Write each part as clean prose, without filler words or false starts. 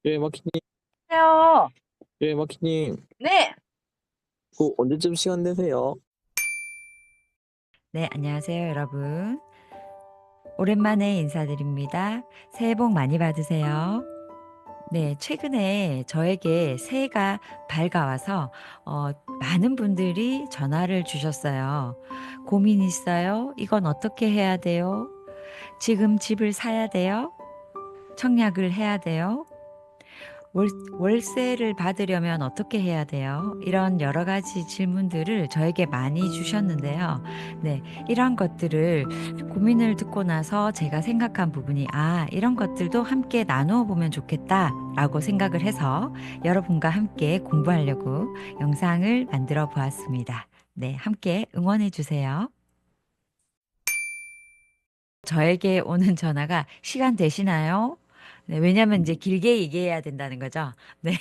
예, 마키님, 안녕하세요. 예, 마키님, 네. 언제쯤 시간 되세요? 네, 안녕하세요, 여러분. 오랜만에 인사드립니다. 새해 복 많이 받으세요. 네, 최근에 저에게 새해가 밝아와서 많은 분들이 전화를 주셨어요. 고민 있어요? 이건 어떻게 해야 돼요? 지금 집을 사야 돼요? 청약을 해야 돼요? 월세를 받으려면 어떻게 해야 돼요? 이런 여러 가지 질문들을 저에게 많이 주셨는데요. 네, 이런 것들을 고민을 듣고 나서 제가 생각한 부분이, 이런 것들도 함께 나누어 보면 좋겠다라고 생각을 해서 여러분과 함께 공부하려고 영상을 만들어 보았습니다. 네, 함께 응원해 주세요. 저에게 오는 전화가 시간 되시나요? 네, 왜냐면 이제 길게 얘기해야 된다는 거죠. 네,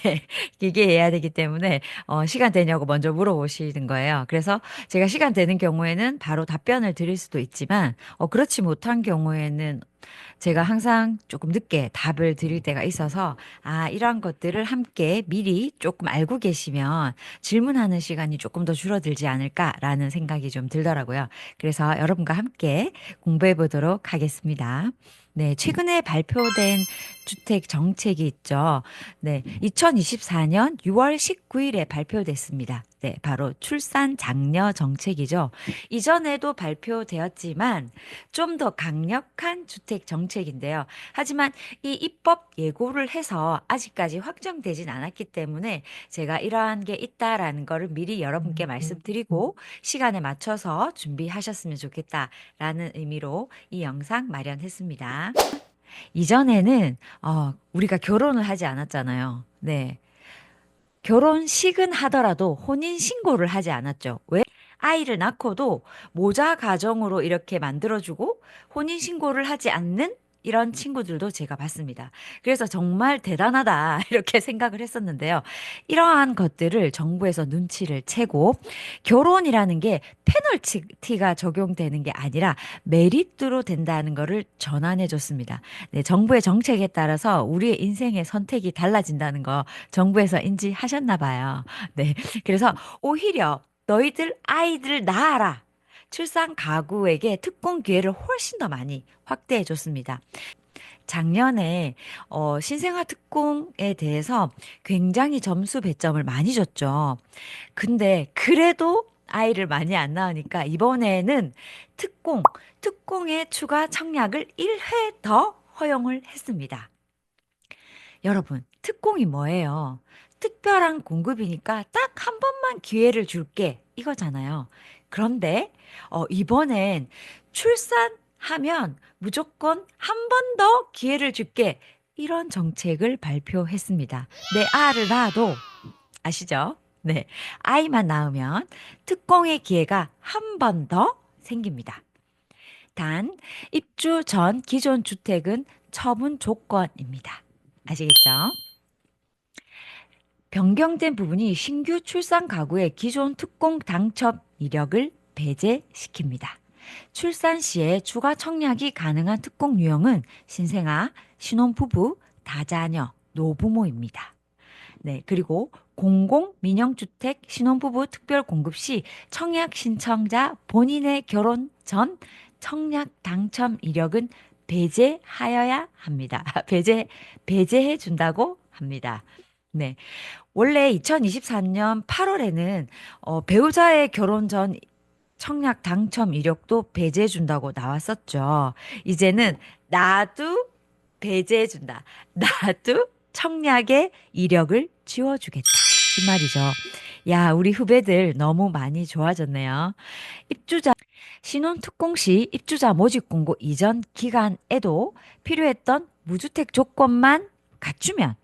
길게 해야 되기 때문에 시간 되냐고 먼저 물어보시는 거예요. 그래서 제가 시간 되는 경우에는 바로 답변을 드릴 수도 있지만, 그렇지 못한 경우에는 제가 항상 조금 늦게 답을 드릴 때가 있어서, 이러한 것들을 함께 미리 조금 알고 계시면 질문하는 시간이 조금 더 줄어들지 않을까라는 생각이 좀 들더라고요. 그래서 여러분과 함께 공부해 보도록 하겠습니다. 네, 최근에 발표된 주택 정책이 있죠. 네, 2024년 6월 19일에 발표됐습니다. 네, 바로 출산 장려 정책이죠. 이전에도 발표되었지만 좀 더 강력한 주택 정책인데요. 하지만 이 입법 예고를 해서 아직까지 확정되진 않았기 때문에 제가 이러한 게 있다라는 거를 미리 여러분께 말씀드리고 시간에 맞춰서 준비하셨으면 좋겠다라는 의미로 이 영상 마련했습니다. 이전에는 우리가 결혼을 하지 않았잖아요. 네. 결혼식은 하더라도 혼인 신고를 하지 않았죠. 왜? 아이를 낳고도 모자 가정으로 이렇게 만들어주고 혼인 신고를 하지 않는 이런 친구들도 제가 봤습니다. 그래서 정말 대단하다 이렇게 생각을 했었는데요. 이러한 것들을 정부에서 눈치를 채고 결혼이라는 게 페널티가 적용되는 게 아니라 메리트로 된다는 거를 전환해 줬습니다. 네, 정부의 정책에 따라서 우리의 인생의 선택이 달라진다는 거 정부에서 인지하셨나 봐요. 네. 그래서 오히려 너희들 아이들 낳아라. 출산 가구에게 특권 기회를 훨씬 더 많이 확대해 줬습니다. 작년에 신생아 특공에 대해서 굉장히 점수 배점을 많이 줬죠. 근데 그래도 아이를 많이 안 낳으니까 이번에는 특공의 추가 청약을 1회 더 허용을 했습니다. 여러분, 특공이 뭐예요? 특별한 공급이니까 딱 한 번만 기회를 줄게. 이거잖아요. 그런데, 이번엔 출산하면 무조건 한 번 더 기회를 줄게. 이런 정책을 발표했습니다. 내 아를 낳아도, 아시죠? 네. 아이만 낳으면 특공의 기회가 한 번 더 생깁니다. 단, 입주 전 기존 주택은 처분 조건입니다. 아시겠죠? 변경된 부분이 신규 출산 가구의 기존 특공 당첨 이력을 배제시킵니다. 출산 시에 추가 청약이 가능한 특공 유형은 신생아, 신혼부부, 다자녀, 노부모입니다. 네, 그리고 공공 민영주택 신혼부부 특별 공급 시 청약 신청자 본인의 결혼 전 청약 당첨 이력은 배제하여야 합니다. 배제해 준다고 합니다. 네. 원래 2024년 8월에는 배우자의 결혼 전 청약 당첨 이력도 배제해 준다고 나왔었죠. 이제는 나도 배제해 준다. 나도 청약의 이력을 지워주겠다. 이 말이죠. 야, 우리 후배들 너무 많이 좋아졌네요. 입주자 신혼 특공 시 입주자 모집 공고 이전 기간에도 필요했던 무주택 조건만 갖추면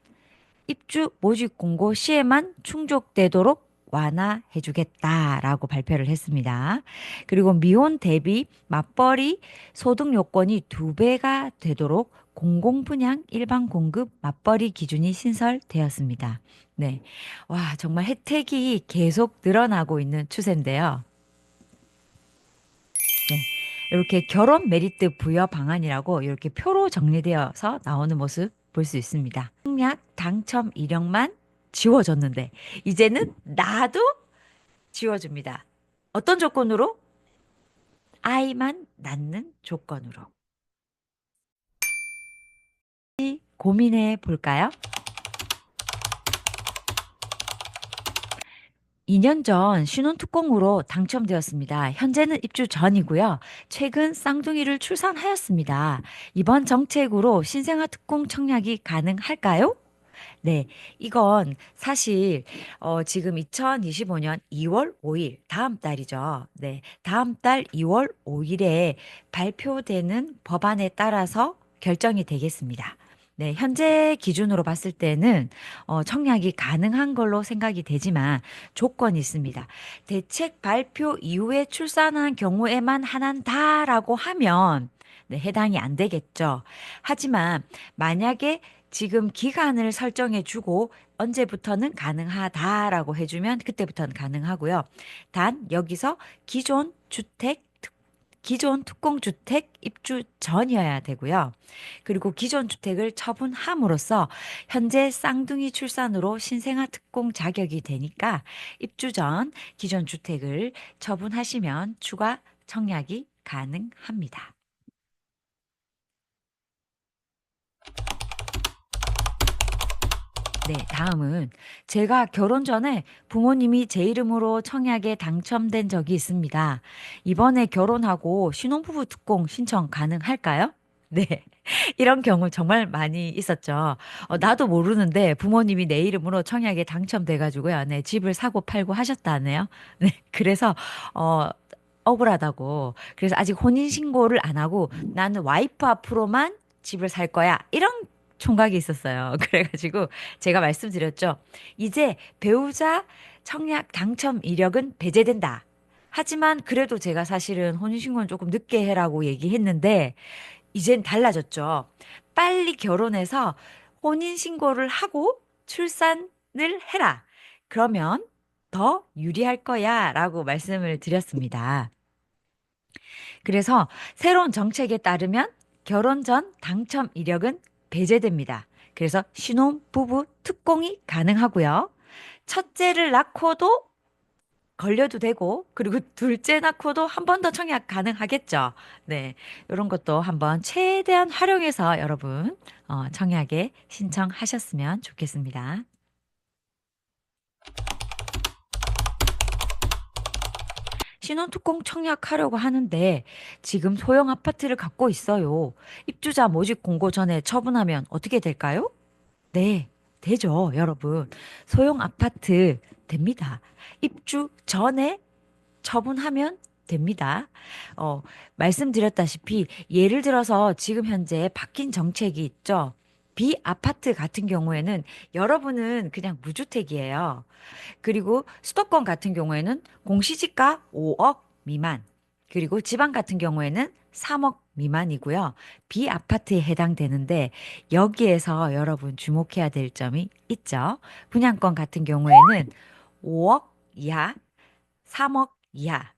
입주 모집 공고 시에만 충족되도록 완화해주겠다라고 발표를 했습니다. 그리고 미혼 대비 맞벌이 소득 요건이 2배가 되도록 공공분양 일반 공급 맞벌이 기준이 신설되었습니다. 네. 와, 정말 혜택이 계속 늘어나고 있는 추세인데요. 네. 이렇게 결혼 메리트 부여 방안이라고 이렇게 표로 정리되어서 나오는 모습 볼 수 있습니다. 청약 당첨 이력만 지워졌는데 이제는 나도 지워줍니다. 어떤 조건으로? 아이만 낳는 조건으로. 고민해 볼까요? 2년 전 신혼특공으로 당첨되었습니다. 현재는 입주 전이고요. 최근 쌍둥이를 출산하였습니다. 이번 정책으로 신생아 특공 청약이 가능할까요? 네, 이건 사실 지금 2025년 2월 5일 다음 달이죠. 네, 다음 달 2월 5일에 발표되는 법안에 따라서 결정이 되겠습니다. 네, 현재 기준으로 봤을 때는 청약이 가능한 걸로 생각이 되지만 조건이 있습니다. 대책 발표 이후에 출산한 경우에만 한한다라고 하면 네, 해당이 안 되겠죠. 하지만 만약에 지금 기간을 설정해 주고 언제부터는 가능하다라고 해주면 그때부터는 가능하고요. 단 여기서 기존 특공주택 입주 전이어야 되고요. 그리고 기존 주택을 처분함으로써 현재 쌍둥이 출산으로 신생아 특공 자격이 되니까 입주 전 기존 주택을 처분하시면 추가 청약이 가능합니다. 네, 다음은 제가 결혼 전에 부모님이 제 이름으로 청약에 당첨된 적이 있습니다. 이번에 결혼하고 신혼부부 특공 신청 가능할까요? 네, 이런 경우 정말 많이 있었죠. 나도 모르는데 부모님이 내 이름으로 청약에 당첨돼가지고요. 네, 집을 사고 팔고 하셨다네요. 네, 그래서, 어, 억울하다고. 그래서 아직 혼인신고를 안 하고 나는 와이프 앞으로만 집을 살 거야. 이런 총각이 있었어요. 그래가지고 제가 말씀드렸죠. 이제 배우자 청약 당첨 이력은 배제된다. 하지만 그래도 제가 사실은 혼인신고는 조금 늦게 해라고 얘기했는데 이젠 달라졌죠. 빨리 결혼해서 혼인신고를 하고 출산을 해라. 그러면 더 유리할 거야 라고 말씀을 드렸습니다. 그래서 새로운 정책에 따르면 결혼 전 당첨 이력은 배제됩니다. 그래서 신혼부부 특공이 가능하고요. 첫째를 낳고도 걸려도 되고, 그리고 둘째 낳고도 한 번 더 청약 가능하겠죠. 네. 이런 것도 한번 최대한 활용해서 여러분, 청약에 신청하셨으면 좋겠습니다. 신혼특공 청약하려고 하는데 지금 소형 아파트를 갖고 있어요. 입주자 모집 공고 전에 처분하면 어떻게 될까요? 네, 되죠, 여러분. 소형 아파트 됩니다. 입주 전에 처분하면 됩니다. 어, 말씀드렸다시피 예를 들어서 지금 현재 바뀐 정책이 있죠. 비아파트 같은 경우에는 여러분은 그냥 무주택이에요. 그리고 수도권 같은 경우에는 공시지가 5억 미만, 그리고 지방 같은 경우에는 3억 미만이고요. 비아파트에 해당되는데 여기에서 여러분 주목해야 될 점이 있죠. 분양권 같은 경우에는 5억 이하, 3억 이하,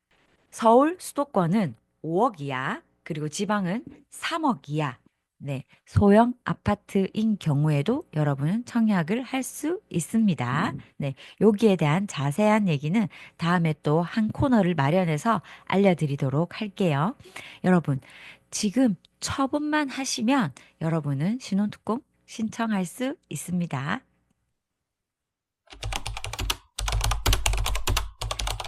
서울 수도권은 5억 이하, 그리고 지방은 3억 이하. 네, 소형 아파트인 경우에도 여러분은 청약을 할 수 있습니다. 네, 여기에 대한 자세한 얘기는 다음에 또 한 코너를 마련해서 알려드리도록 할게요. 여러분, 지금 처분만 하시면 여러분은 신혼특공 신청할 수 있습니다.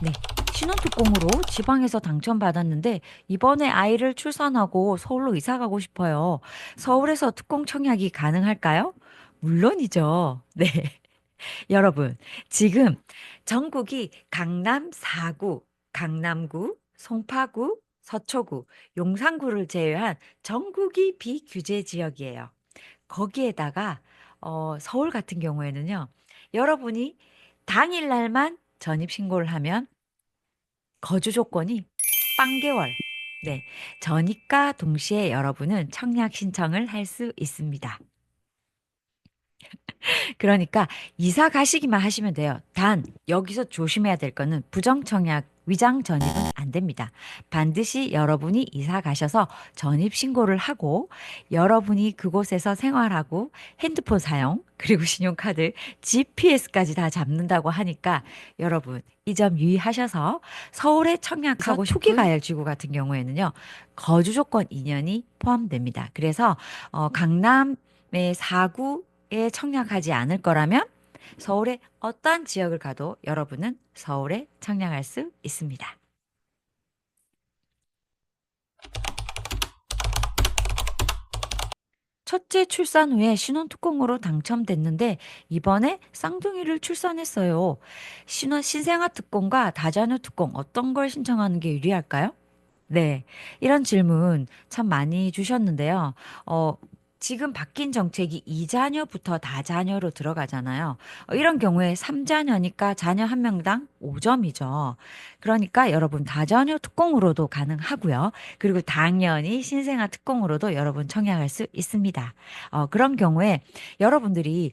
네. 신혼특공으로 지방에서 당첨받았는데 이번에 아이를 출산하고 서울로 이사 가고 싶어요. 서울에서 특공 청약이 가능할까요? 물론이죠. 네. 여러분, 지금 전국이 강남 4구, 강남구, 송파구, 서초구, 용산구를 제외한 전국이 비규제 지역이에요. 거기에다가 서울 같은 경우에는요. 여러분이 당일날만 전입신고를 하면 거주 조건이 빵개월. 네. 전입과 동시에 여러분은 청약 신청을 할 수 있습니다. 그러니까 이사 가시기만 하시면 돼요. 단, 여기서 조심해야 될 거는 부정청약 위장 전입은 안 됩니다. 반드시 여러분이 이사 가셔서 전입 신고를 하고 여러분이 그곳에서 생활하고 핸드폰 사용 그리고 신용카드, GPS까지 다 잡는다고 하니까 여러분 이 점 유의하셔서 서울에 청약하고 초기 가열 지구 같은 경우에는요. 거주 조건 2년이 포함됩니다. 그래서 강남의 4구에 청약하지 않을 거라면 서울의 어떠한 지역을 가도 여러분은 서울에 청약할 수 있습니다. 첫째 출산 후에 신혼특공으로 당첨됐는데 이번에 쌍둥이를 출산했어요. 신생아 특공과 다자녀 특공 어떤 걸 신청하는 게 유리할까요? 네, 이런 질문 참 많이 주셨는데요. 지금 바뀐 정책이 2자녀부터 다자녀로 들어가잖아요. 이런 경우에 3자녀니까 자녀 한 명당 5점이죠. 그러니까 여러분 다자녀 특공으로도 가능하고요. 그리고 당연히 신생아 특공으로도 여러분 청약할 수 있습니다. 그런 경우에 여러분들이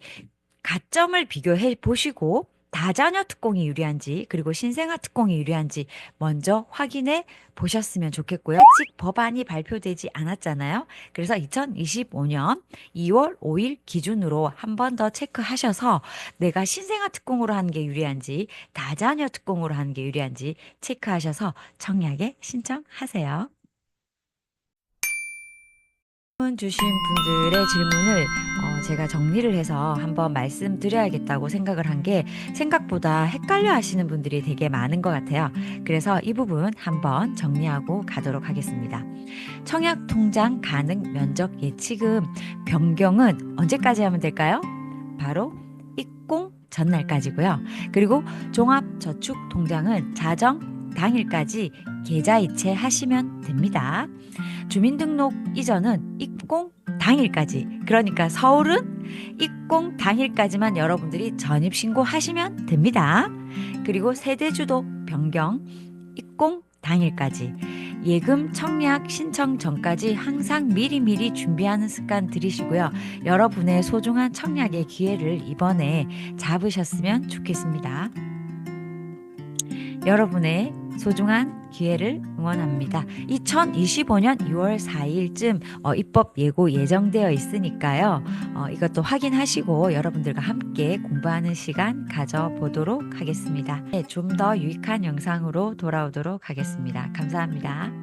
가점을 비교해 보시고 다자녀 특공이 유리한지 그리고 신생아 특공이 유리한지 먼저 확인해 보셨으면 좋겠고요. 아직 법안이 발표되지 않았잖아요. 그래서 2025년 2월 5일 기준으로 한 번 더 체크하셔서 내가 신생아 특공으로 하는 게 유리한지 다자녀 특공으로 하는 게 유리한지 체크하셔서 청약에 신청하세요. 질문 주신 분들의 질문을 제가 정리를 해서 한번 말씀드려야겠다고 생각을 한 게 생각보다 헷갈려 하시는 분들이 되게 많은 것 같아요. 그래서 이 부분 한번 정리하고 가도록 하겠습니다. 청약 통장 가능 면적 예치금 변경은 언제까지 하면 될까요? 바로 입공 전날까지고요. 그리고 종합저축통장은 자정 당일까지 계좌 이체하시면 됩니다. 주민등록 이전은 입공 당일까지. 그러니까 서울은 입공 당일까지만 여러분들이 전입신고하시면 됩니다. 그리고 세대주도 변경 입공 당일까지. 예금 청약 신청 전까지 항상 미리미리 준비하는 습관 들이시고요. 여러분의 소중한 청약의 기회를 이번에 잡으셨으면 좋겠습니다. 여러분의 소중한 기회를 응원합니다. 2025년 6월 4일쯤 입법 예고 예정되어 있으니까요. 이것도 확인하시고 여러분들과 함께 공부하는 시간 가져보도록 하겠습니다. 네, 좀 더 유익한 영상으로 돌아오도록 하겠습니다. 감사합니다.